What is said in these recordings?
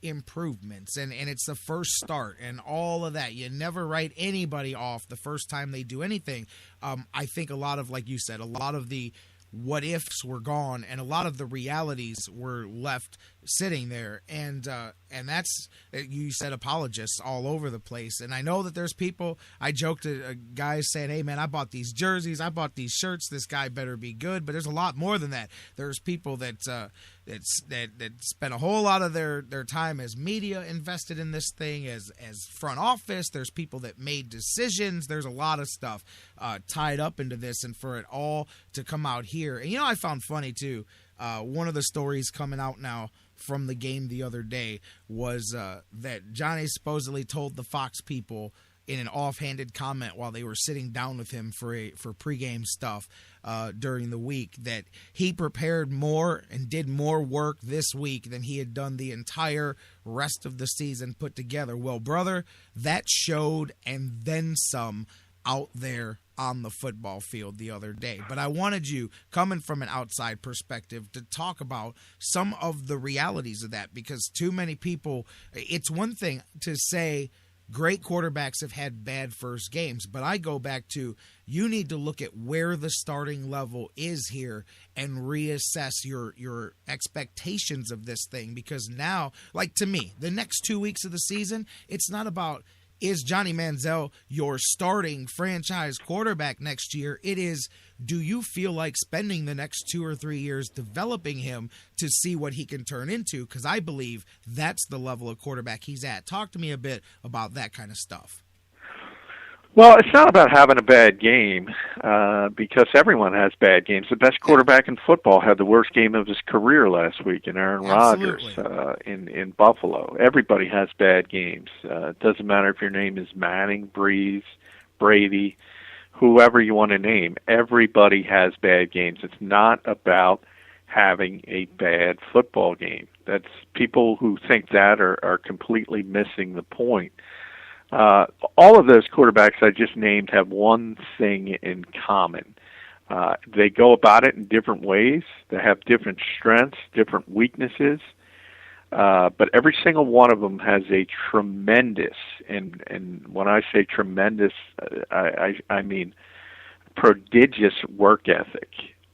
improvements, and it's the first start and all of that. You never write anybody off the first time they do anything. I think a lot of, like you said, a lot of the what ifs were gone, and a lot of the realities were left sitting there. And that's, you said, apologists all over the place. And I know that there's people, I joked to guys saying, hey man, I bought these jerseys, I bought these shirts, this guy better be good. But there's a lot more than that. There's people that spent a whole lot of their time as media invested in this thing, as front office. There's people that made decisions. There's a lot of stuff tied up into this, and for it all to come out here. And I found funny too, one of the stories coming out now from the game the other day was that Johnny supposedly told the Fox people in an offhanded comment while they were sitting down with him for pregame stuff during the week that he prepared more and did more work this week than he had done the entire rest of the season put together. Well, brother, that showed and then some out there on the football field the other day. But I wanted you, coming from an outside perspective, to talk about some of the realities of that, because too many people, it's one thing to say great quarterbacks have had bad first games, but I go back to, you need to look at where the starting level is here and reassess your expectations of this thing, because now, like to me, the next 2 weeks of the season, it's not about, is Johnny Manziel your starting franchise quarterback next year? It is, do you feel like spending the next 2 or 3 years developing him to see what he can turn into? Because I believe that's the level of quarterback he's at. Talk to me a bit about that kind of stuff. Well, it's not about having a bad game, because everyone has bad games. The best quarterback in football had the worst game of his career last week in Aaron Rodgers in Buffalo. Everybody has bad games. It doesn't matter if your name is Manning, Breeze, Brady, whoever you want to name. Everybody has bad games. It's not about having a bad football game. That's, people who think that are completely missing the point. All of those quarterbacks I just named have one thing in common. They go about it in different ways. They have different strengths, different weaknesses. But every single one of them has a tremendous, and when I say tremendous, I mean prodigious work ethic.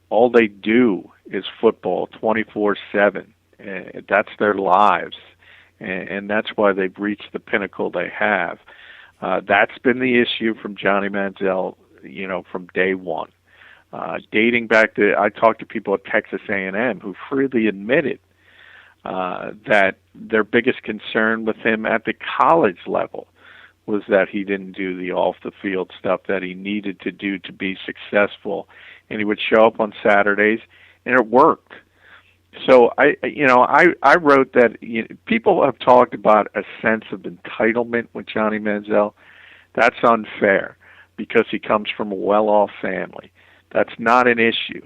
All they do is football 24/7. That's their lives. And that's why they've reached the pinnacle they have. That's been the issue from Johnny Manziel, from day one. Dating back to, I talked to people at Texas A&M who freely admitted that their biggest concern with him at the college level was that he didn't do the off-the-field stuff that he needed to do to be successful. And he would show up on Saturdays, and it worked. So I wrote that people have talked about a sense of entitlement with Johnny Manziel. That's unfair because he comes from a well-off family. That's not an issue.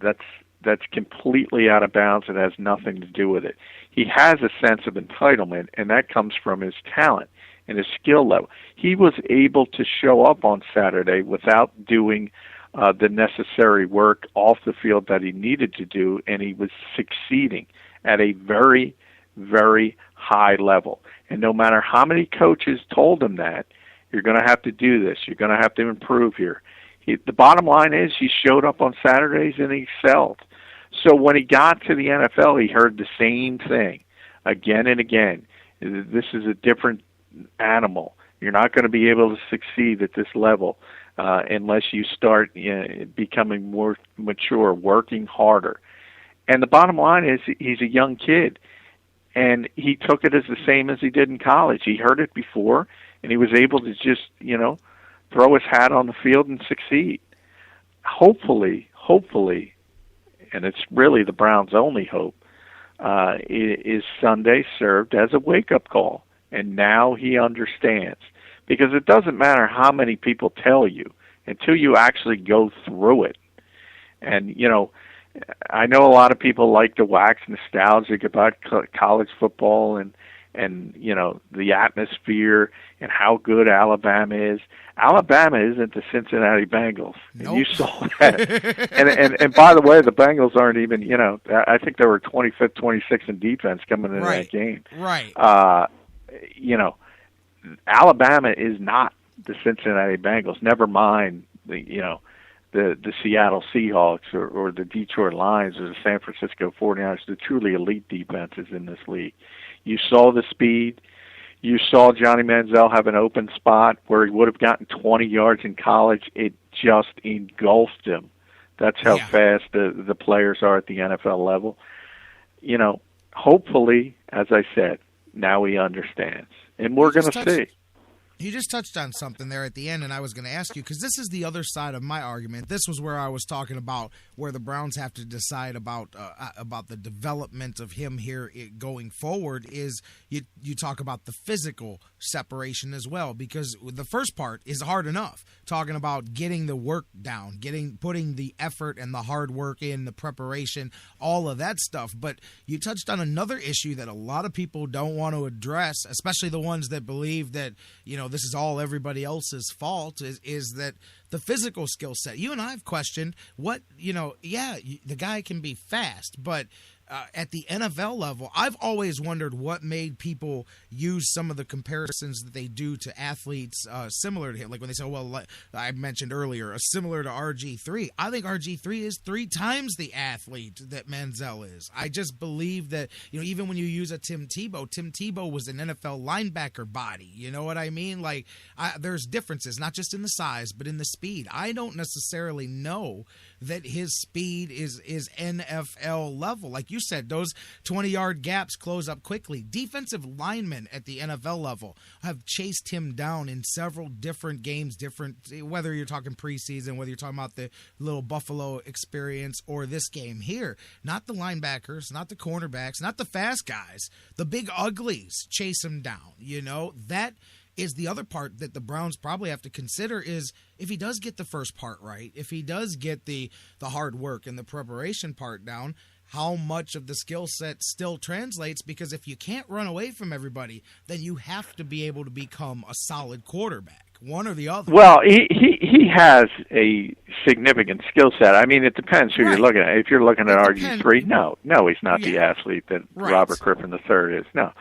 That's completely out of bounds. It has nothing to do with it. He has a sense of entitlement, and that comes from his talent and his skill level. He was able to show up on Saturday without doing the necessary work off the field that he needed to do, and he was succeeding at a very, very high level. And no matter how many coaches told him that, you're going to have to do this, you're going to have to improve here. The bottom line is he showed up on Saturdays and he excelled. So when he got to the NFL, he heard the same thing again and again. This is a different animal. You're not going to be able to succeed at this level unless you start becoming more mature, working harder. And the bottom line is he's a young kid, and he took it as the same as he did in college. He heard it before, and he was able to just, throw his hat on the field and succeed. Hopefully, and it's really the Browns' only hope, is Sunday served as a wake-up call. And now he understands. Because it doesn't matter how many people tell you until you actually go through it. And, I know a lot of people like to wax nostalgic about college football, and and the atmosphere and how good Alabama is. Alabama isn't the Cincinnati Bengals. Nope. And you saw that. and by the way, the Bengals aren't even, I think they were 25th, 26th in defense coming into that game. Right. Alabama is not the Cincinnati Bengals. Never mind the Seattle Seahawks or the Detroit Lions or the San Francisco 49ers, the truly elite defenses in this league. You saw the speed. You saw Johnny Manziel have an open spot where he would have gotten 20 yards in college. It just engulfed him. That's how fast the players are at the NFL level. Hopefully, as I said, now he understands. And we're going to see. You just touched on something there at the end, and I was going to ask you, because this is the other side of my argument. This was where I was talking about where the Browns have to decide about the development of him here going forward. Is you talk about the physical separation as well, because the first part is hard enough, talking about getting the work down, putting the effort and the hard work in, the preparation, all of that stuff. But you touched on another issue that a lot of people don't want to address, especially the ones that believe that this is all everybody else's fault, is that the physical skill set. You and I have questioned what, the guy can be fast, but at the NFL level, I've always wondered what made people use some of the comparisons that they do to athletes similar to him. Like when they say, well, I mentioned earlier, similar to RG3. I think RG3 is 3 times the athlete that Manziel is. I just believe that, even when you use a Tim Tebow was an NFL linebacker body. You know what I mean? Like, there's differences, not just in the size, but in the speed. I don't necessarily know that his speed is NFL level. Like you said, those 20-yard gaps close up quickly. Defensive linemen at the NFL level have chased him down in several different games, whether you're talking preseason, whether you're talking about the little Buffalo experience or this game here. Not the linebackers, not the cornerbacks, not the fast guys. The big uglies chase him down. That is the other part that the Browns probably have to consider, is if he does get the first part right, if he does get the hard work and the preparation part down, how much of the skill set still translates, because if you can't run away from everybody, then you have to be able to become a solid quarterback, one or the other. Well, he has a significant skill set. I mean, it depends who you're looking at. If you're looking at RG3, no, he's not the athlete that Robert Griffin III is, no.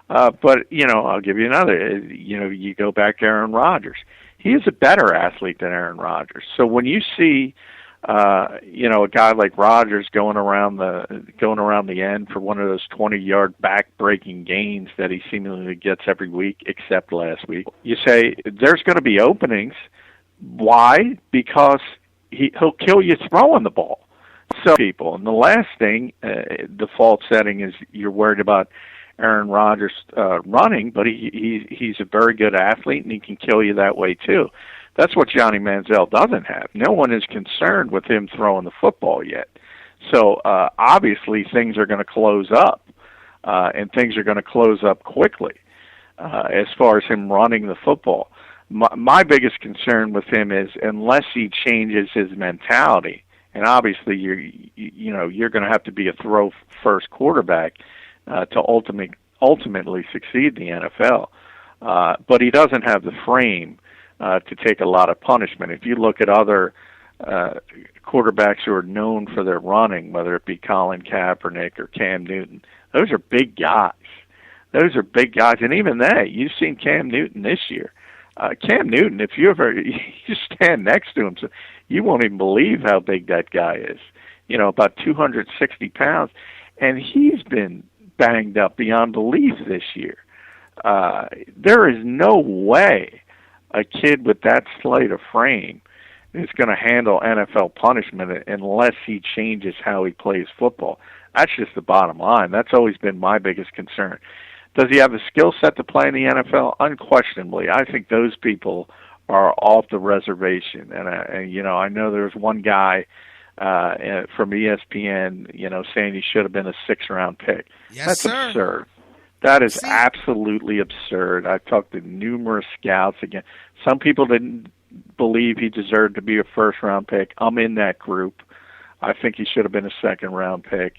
But, I'll give you another. You go back to Aaron Rodgers. He is a better athlete than Aaron Rodgers. So when you see, a guy like Rodgers going around the end for one of those 20-yard back-breaking gains that he seemingly gets every week, except last week, you say there's going to be openings. Why? Because he'll kill you throwing the ball. So people. And the last thing, default setting is you're worried about Aaron Rodgers running, but he's a very good athlete, and he can kill you that way too. That's what Johnny Manziel doesn't have. No one is concerned with him throwing the football yet. So obviously things are going to close up, and things are going to close up quickly as far as him running the football. My biggest concern with him is unless he changes his mentality, and obviously you're going to have to be a throw-first quarterback to ultimately succeed in the NFL. But he doesn't have the frame to take a lot of punishment. If you look at other quarterbacks who are known for their running, whether it be Colin Kaepernick or Cam Newton, those are big guys. And even you've seen Cam Newton this year. Cam Newton, if you stand next to him, so you won't even believe how big that guy is. About 260 pounds. And he's been banged up beyond belief this year. There is no way a kid with that slight of frame is going to handle NFL punishment unless he changes how he plays football. That's just the bottom line. That's always been my biggest concern. Does he have the skill set to play in the NFL? Unquestionably. I think those people are off the reservation. And I know there's one guy from ESPN, saying he should have been a 6th-round pick. Yes, That's sir. absurd. That is absolutely absurd. I've talked to numerous scouts again. Some people didn't believe he deserved to be a 1st-round pick. I'm in that group. I think he should have been a 2nd-round pick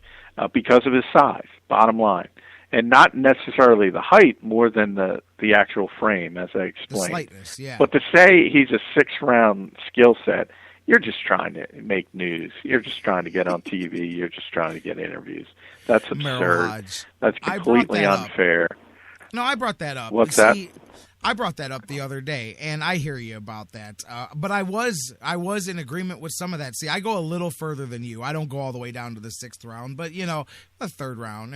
because of his size, bottom line. and not necessarily the height more than the actual frame, as I explained. The slightness, yeah. But to say he's a 6th-round skill set, you're just trying to make news. You're just trying to get on TV. You're just trying to get interviews. That's absurd. That's completely unfair. No, I brought that up. What's that? I brought that up the other day, and I hear you about that. But I was in agreement with some of that. See, I go a little further than you. I don't go all the way down to the 6th round, but the 3rd round,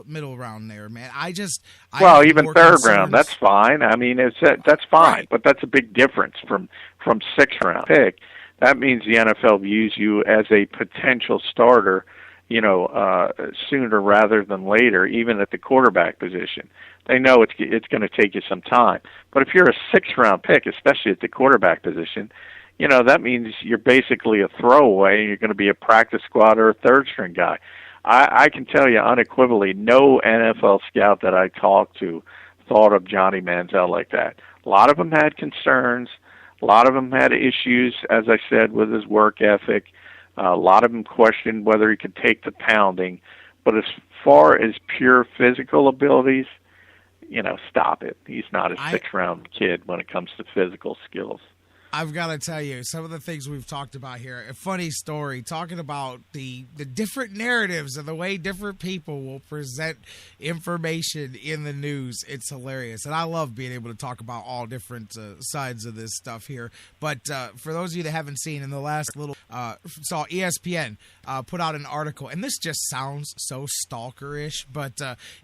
middle round there, man. Even 3rd round, that's fine. I mean, that's fine, right. But that's a big difference from 6th round pick. That means the NFL views you as a potential starter, sooner rather than later, even at the quarterback position. They know it's going to take you some time. But if you're a 6th-round pick, especially at the quarterback position, that means you're basically a throwaway and you're going to be a practice squad or a 3rd-string guy. I can tell you unequivocally, no NFL scout that I talked to thought of Johnny Manziel like that. A lot of them had concerns. A lot of them had issues, as I said, with his work ethic. A lot of them questioned whether he could take the pounding. But as far as pure physical abilities, stop it. He's not a 6th-round kid when it comes to physical skills. I've got to tell you, some of the things we've talked about here, a funny story, talking about the different narratives and the way different people will present information in the news. It's hilarious. And I love being able to talk about all different sides of this stuff here. But for those of you that haven't seen, in the last little, saw ESPN put out an article, and this just sounds so stalkerish, but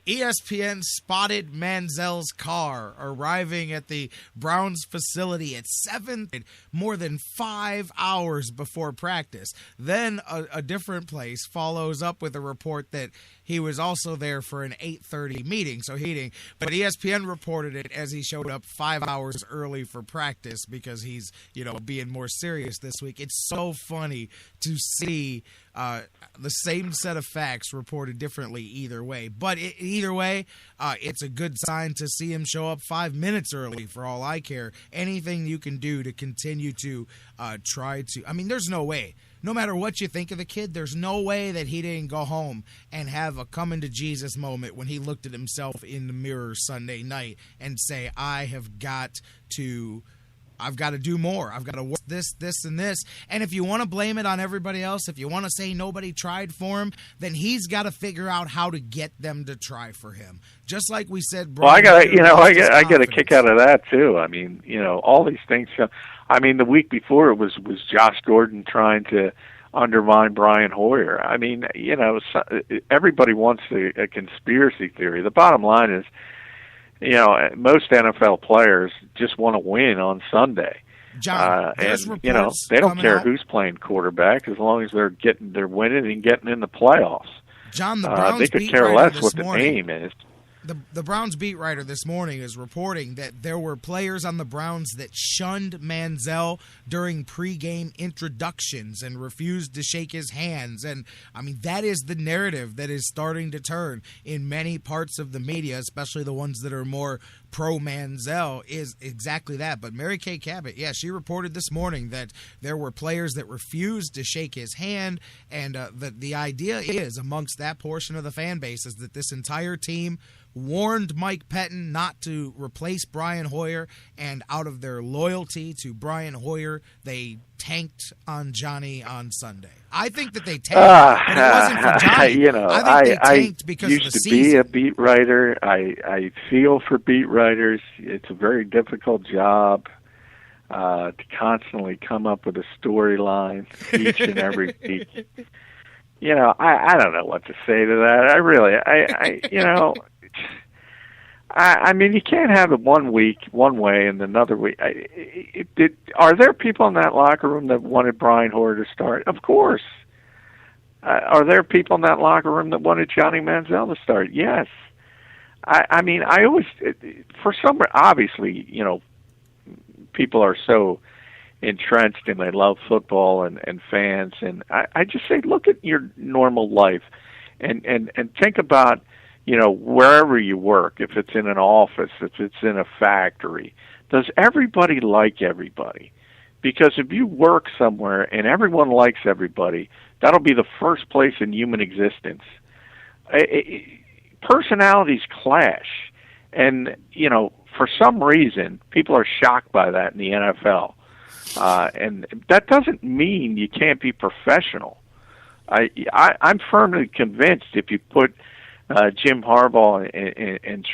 ESPN spotted Manziel's car arriving at the Browns facility at 7 more than 5 hours before practice. Then a different place follows up with a report that he was also there for an 8:30 meeting. But ESPN reported it as he showed up 5 hours early for practice because he's, being more serious this week. It's so funny to see the same set of facts reported differently either way. But either way, it's a good sign to see him show up 5 minutes early for all I care. Anything you can do to continue to try to... I mean, there's no way. No matter what you think of the kid, there's no way that he didn't go home and have a come into Jesus moment when he looked at himself in the mirror Sunday night and say, I've got to do more. I've got to work this, and this. And if you want to blame it on everybody else, if you want to say nobody tried for him, then he's got to figure out how to get them to try for him. Just like we said, Well, I got a kick out of that too. I mean, all these things. I mean, the week before it was Josh Gordon trying to undermine Brian Hoyer. I mean, everybody wants a conspiracy theory. The bottom line is, most NFL players just want to win on Sunday. John, and they don't care who's playing quarterback as long as they're winning and getting in the playoffs. John, the Browns they could care less what the name is. The Browns beat writer this morning is reporting that there were players on the Browns that shunned Manziel during pregame introductions and refused to shake his hands. And, I mean, that is the narrative that is starting to turn in many parts of the media, especially the ones that are more pro-Manziel, is exactly that. But Mary Kay Cabot, she reported this morning that there were players that refused to shake his hand. And the idea is, amongst that portion of the fan base, is that this entire team warned Mike Pettin not to replace Brian Hoyer, and out of their loyalty to Brian Hoyer, they tanked on Johnny on Sunday. I think that they tanked, but it wasn't for Johnny. I think they tanked because of the season. I used to be a beat writer. I feel for beat writers. It's a very difficult job to constantly come up with a storyline each and every week. I don't know what to say to that. I mean, you can't have it one week one way and another week. Are there people in that locker room that wanted Brian Hoyer to start? Of course. Are there people in that locker room that wanted Johnny Manziel to start? Yes. I mean, I always, for some, obviously, people are so entrenched and they love football and fans. And I just say, look at your normal life and think about, wherever you work, if it's in an office, if it's in a factory, does everybody like everybody? Because if you work somewhere and everyone likes everybody, that'll be the first place in human existence. personalities clash, and for some reason people are shocked by that in the NFL, and that doesn't mean you can't be professional. I'm firmly convinced if you put Jim Harbaugh and